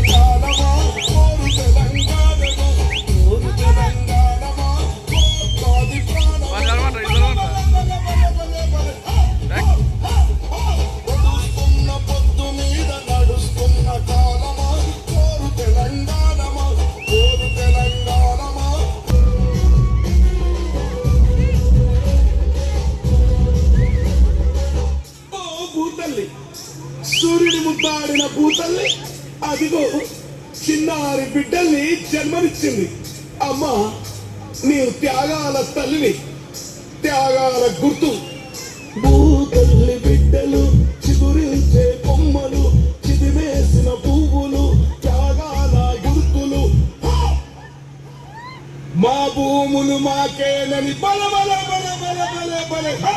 కాలమా కోరు తెలంగాణమా కోరు తెలంగాణమా కోట్లాది ప్రాణమా నడుస్తున్న పొద్దు మీద నడుస్తున్న కాలమా కోరు తెలంగాణమా కోరు తెలంగాణమా భూతల్లి సూర్యుడి ముద్దాడిన భూతల్లి అదిగో చిన్నారి బిడ్డల్ని జన్మనిచ్చింది. అమ్మా నీవు త్యాగాల తల్లివి, త్యాగాల గుర్తు. భూతల్లి బిడ్డలు చిగురించే కొమ్మలు, చిదివేసిన పువ్వులు, త్యాగాల గుర్తులు. మా భూములు మాకేనని బల బల బల బల బల బల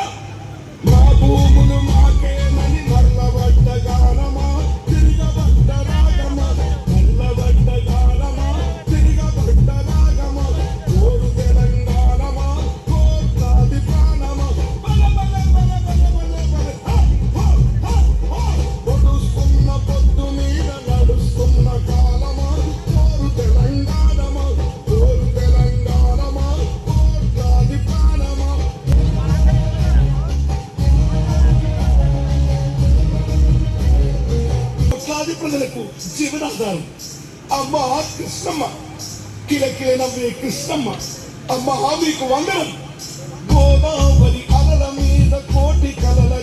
మా భూములు మాకేనని మరలబడ్డ గానమా తిరగబడ్డ రాగమా మరలబడ్డ గానమా తిరగబడ్డ రాగమా కోరు తెలంగాణమా కోట్లాది ప్రాణమా బల బల బల బల బల బల పొడుస్తున్న పొద్దు మీద నడుస్తున్న కాలమా కోరు తెలంగాణమా కోరు తెలంగాణమా కోట్లాది ప్రాణమా. కోట్లాది ప్రజలకు జీవనాధారం అమ్మ కృష్ణమ్మ, కిలకిల నవ్వే కృష్ణమ్మ. అమ్మ మీకు వందనం. గోదావరి అలల మీద కోటి కలల